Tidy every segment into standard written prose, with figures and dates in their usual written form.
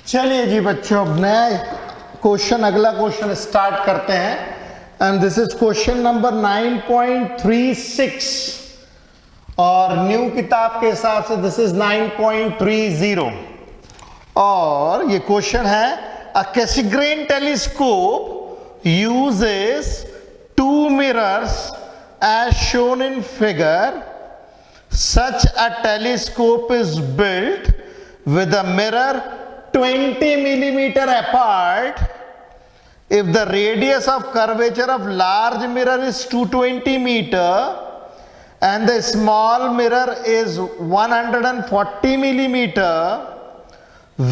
चलिए जी बच्चों, अब नया क्वेश्चन, अगला क्वेश्चन स्टार्ट करते हैं। And this is question number 9.36 और न्यू किताब के हिसाब से दिस इज 9.30। और ये क्वेश्चन है, a Cassegrain telescope uses 2 mirrors as shown in figure. Such a telescope is built with a mirror 20 millimeter apart. If the radius of curvature of large mirror is 220 meter and the small mirror is 140 millimeter,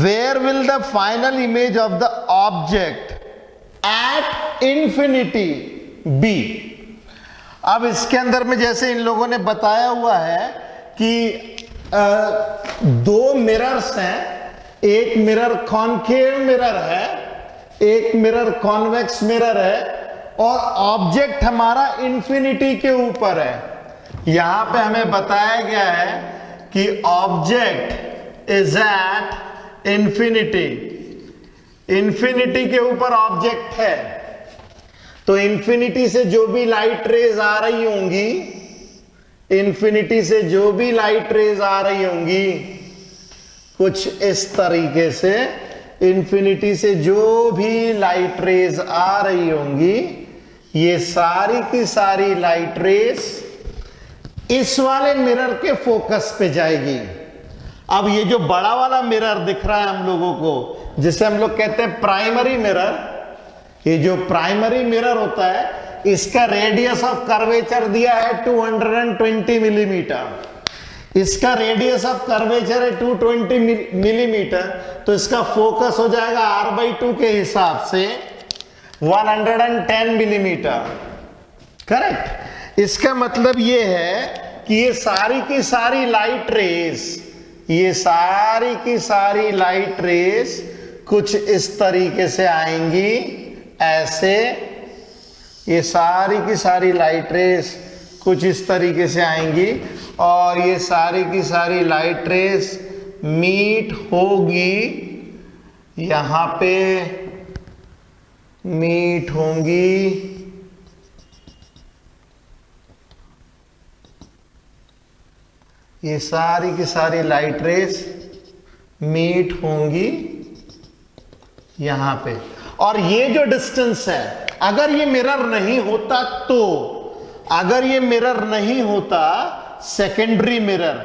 where will the final image of the object at infinity be? अब इसके अंदर में जैसे इन लोगों ने बताया हुआ है कि 2 मिरर्स हैं, एक मिरर कॉनकेव मिरर है, एक मिरर कॉन्वेक्स मिरर है, और ऑब्जेक्ट हमारा इंफिनिटी के ऊपर है। यहां पे हमें बताया गया है कि object is at infinity, infinity के ऊपर ऑब्जेक्ट है। तो इंफिनिटी से जो भी लाइट रेज आ रही होंगी, इंफिनिटी से जो भी लाइट रेज आ रही होंगी कुछ इस तरीके से, इंफिनिटी से जो भी लाइट रेज आ रही होंगी, ये सारी की सारी लाइट रेज इस वाले मिरर के फोकस पे जाएगी। अब ये जो बड़ा वाला मिरर दिख रहा है हम लोगों को, जिसे हम लोग कहते हैं प्राइमरी मिरर, ये जो प्राइमरी मिरर होता है, इसका रेडियस ऑफ कर्वेचर दिया है 220 मिलीमीटर। इसका रेडियस ऑफ कर्वेचर है 220 मिलीमीटर, तो इसका फोकस हो जाएगा R/2 के हिसाब से 110 मिलीमीटर। करेक्ट। इसका मतलब ये है कि ये सारी की सारी लाइट रेज, ये सारी की सारी लाइट रेज कुछ इस तरीके से आएंगी, ऐसे। ये सारी की सारी लाइट रेस कुछ इस तरीके से आएंगी और ये सारी की सारी लाइट रेस मीट होगी, यहां पे मीट होंगी, ये सारी की सारी लाइट रेस मीट होंगी यहां पे। और ये जो डिस्टेंस है, अगर ये मिरर नहीं होता तो, अगर ये मिरर नहीं होता सेकेंडरी मिरर,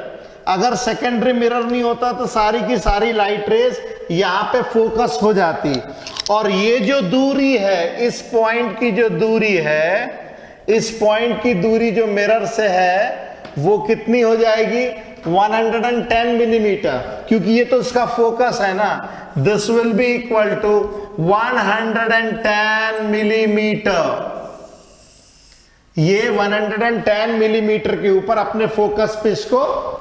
अगर सेकेंडरी मिरर नहीं होता तो सारी की सारी लाइट रेज यहां पे फोकस हो जाती। और ये जो दूरी है, इस पॉइंट की जो दूरी है, इस पॉइंट की दूरी जो मिरर से है वो कितनी हो जाएगी? 110 मिलीमीटर, क्योंकि ये तो इसका फोकस है ना। This will be equal to 110 millimetre. ये 110 मिलीमीटर के ऊपर अपने फोकस पे इसको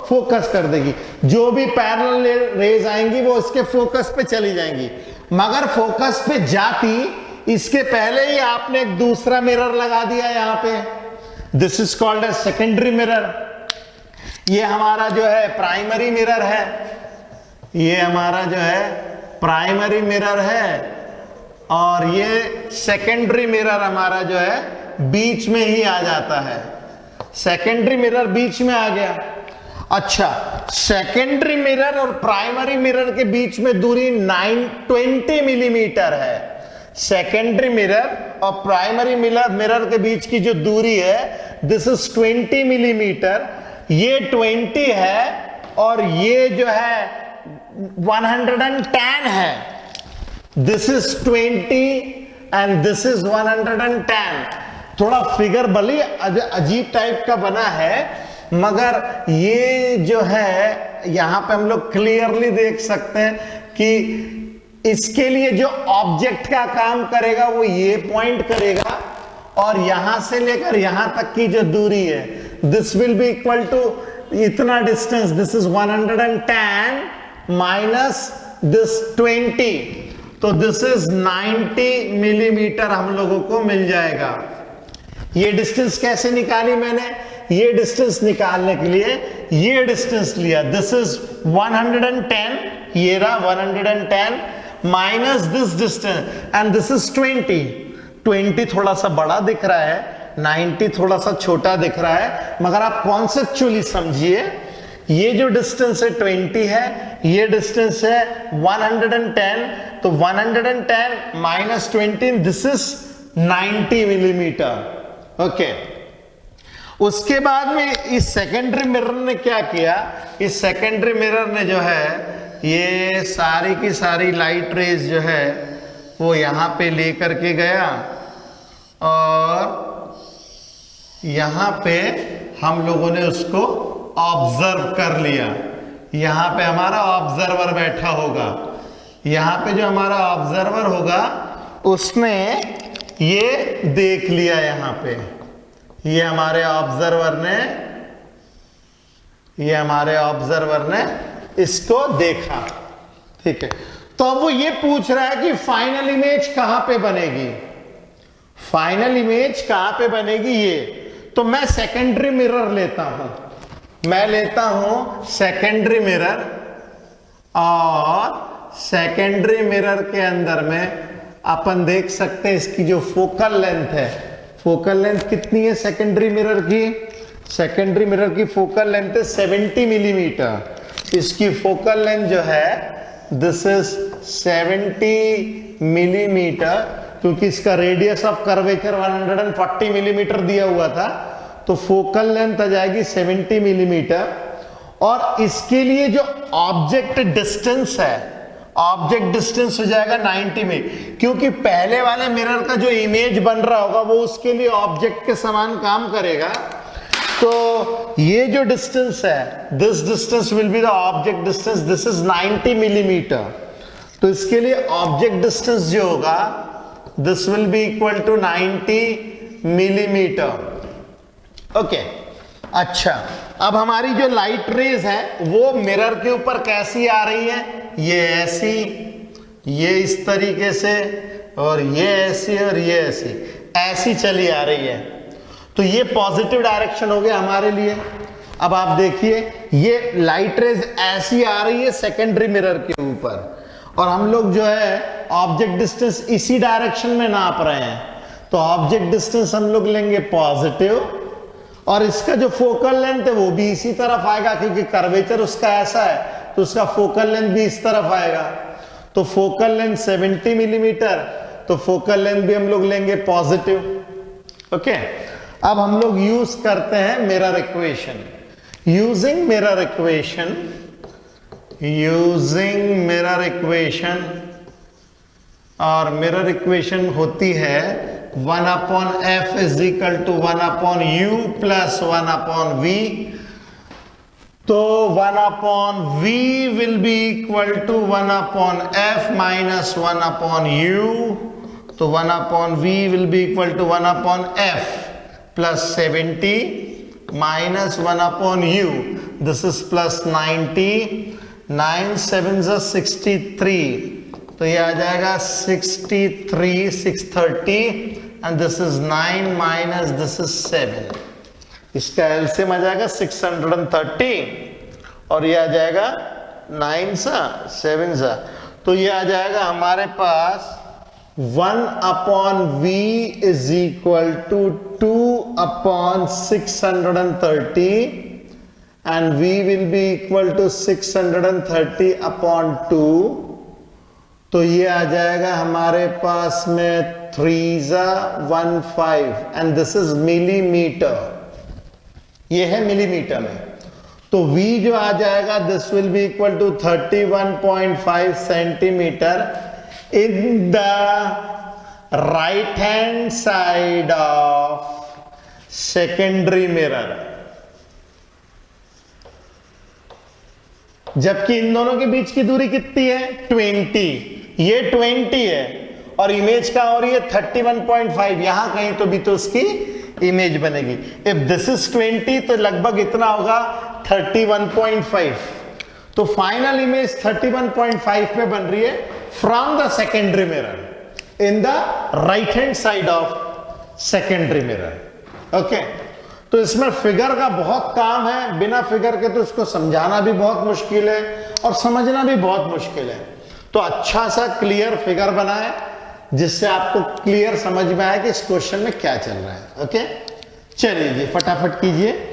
फोकस कर देगी। जो भी पैरेलल रेज आएंगी वो इसके फोकस पे चली जाएंगी। मगर फोकस पे जाती इसके पहले ही आपने एक दूसरा मिरर लगा दिया यहां पे। This is called as secondary mirror. ये हमारा जो है प्राइमरी मिरर है, ये हमारा जो है प्राइमरी मिरर है, और ये सेकेंडरी मिरर हमारा जो है बीच में ही आ जाता है। सेकेंडरी मिरर बीच में आ गया। अच्छा, सेकेंडरी मिरर और प्राइमरी मिरर के बीच में दूरी 920 मिलीमीटर है। सेकेंडरी मिरर और प्राइमरी मिरर के बीच की जो दूरी है, दिस इज 20 मिलीमीटर। ये 20 है और ये जो है 110 है। This is 20 and this is 110। थोड़ा फिगर भले अजीब टाइप का बना है, मगर ये जो है यहां पे हम लोग क्लियरली देख सकते हैं कि इसके लिए जो ऑब्जेक्ट का काम करेगा वो ये पॉइंट करेगा, और यहां से लेकर यहां तक की जो दूरी है, this will be equal to इतना distance. This is 110 minus this 20, तो दिस इज 90 मिलीमीटर हम लोगों को मिल जाएगा। ये डिस्टेंस कैसे निकाली मैंने? ये डिस्टेंस निकालने के लिए ये डिस्टेंस लिया। दिस इज 110, ये रहा 110 minus this distance and this is 20 थोड़ा सा बड़ा दिख रहा है, 90 थोड़ा सा छोटा दिख रहा है, मगर आप कॉन्सेप्चुअली समझिए, ये जो डिस्टेंस है 20 है, ये डिस्टेंस है 110, तो 110 minus 20 this is 90 millimetre. Okay, उसके बाद में इस सेकेंडरी मिरर ने क्या किया, इस सेकेंडरी मिरर ने जो है ये सारी की सारी लाइट रेज जो है वो यहां पे लेकर के गया और यहां पे हम लोगों ने उसको ऑब्जर्व कर लिया। यहां पे हमारा ऑब्जर्वर बैठा होगा, यहां पे जो हमारा ऑब्जर्वर होगा उसने ये देख लिया, यहां पे ये हमारे ऑब्जर्वर ने इसको देखा। ठीक है, तो अब वो ये पूछ रहा है कि फाइनल इमेज कहां पे बनेगी, फाइनल इमेज कहां पे बनेगी ये। तो मैं सेकेंडरी मिरर लेता हूं, मैं लेता हूं सेकेंडरी मिरर, और सेकेंडरी मिरर के अंदर में अपन देख सकते हैं इसकी जो फोकल लेंथ है, फोकल लेंथ कितनी है सेकेंडरी मिरर की, सेकेंडरी मिरर की फोकल लेंथ है 70 मिलीमीटर। इसकी फोकल लेंथ जो है दिस इज 70 मिलीमीटर, क्योंकि इसका रेडियस ऑफ कर्वेचर 140 मिलीमीटर दिया हुआ था, तो फोकल लेंथ आ जाएगी 70 मिलीमीटर। और इसके लिए जो ऑब्जेक्ट डिस्टेंस है, ऑब्जेक्ट डिस्टेंस हो जाएगा 90 में, क्योंकि पहले वाले मिरर का जो इमेज बन रहा होगा वो उसके लिए ऑब्जेक्ट के समान काम करेगा। तो ये जो डिस्टेंस है, this distance will be the object distance, this is 90 millimetre. तो इसके लिए ऑब्जेक्ट डिस्टेंस जो होगा this will be equal to 90 millimetre. Okay, अच्छा, अब हमारी जो लाइट रेज है वो मिरर के ऊपर कैसी आ रही है, ये ऐसी, ये इस तरीके से, और ये ऐसी, और ये ऐसी, ऐसी चली आ रही है। तो ये पॉजिटिव डायरेक्शन हो गया हमारे लिए। अब आप देखिए ये लाइट रेज ऐसी आ रही है सेकेंडरी मिरर के ऊपर, और हम लोग जो है ऑब्जेक्ट डिस्टेंस इसी डायरेक्शन में नाप रहे हैं, तो ऑब्जेक्ट डिस्टेंस हम लोग लेंगे पॉजिटिव, और इसका जो फोकल लेंथ है वो भी इसी तरफ आएगा, क्योंकि कर्वेचर उसका ऐसा है तो उसका फोकल लेंथ भी इस तरफ आएगा। तो फोकल लेंथ 70 मिलीमीटर, तो फोकल लेंथ भी हम लोग लेंगे पॉजिटिव। ओके, अब हम लोग यूज करते हैं mirror equation. Using mirror equation, और मिरर इक्वेशन होती है 1/f is equal to 1/u plus 1/v। तो 1/v will be equal to 1/f minus 1/u, तो 1/v will be equal to 1/f plus 70 minus 1/u, this is plus 90, 9 7 63, तो ये आ जाएगा 63 630, and this is 9 minus this is 7, इसका LCM आ जाएगा 630, और ये आ जाएगा 9 सा 7 सा, तो ये आ जाएगा हमारे पास 1/v is equal to 2/630, and v will be equal to 630/2, तो ये आ जाएगा हमारे पास में 3/15, एंड दिस इज मिलीमीटर, ये है मिलीमीटर में। तो v जो आ जाएगा this will be equal to 31.5 centimetre in the right hand side of secondary mirror. जबकि इन दोनों के बीच की दूरी कितनी है 20, ये 20 है, और इमेज क्या हो रही है 31.5, यहां कहीं तो भी तो उसकी इमेज बनेगी। इफ दिस इज 20 तो लगभग इतना होगा 31.5, तो फाइनल इमेज 31.5 में बन रही है from the secondary mirror in the right hand side of secondary mirror. Okay, तो इसमें फिगर का बहुत काम है, बिना फिगर के तो इसको समझाना भी बहुत मुश्किल है और समझना भी बहुत मुश्किल है। तो अच्छा सा क्लियर फिगर बनाए जिससे आपको क्लियर समझ में आए कि इस क्वेश्चन में क्या चल रहा है। ओके, चलिए जी फटाफट कीजिए।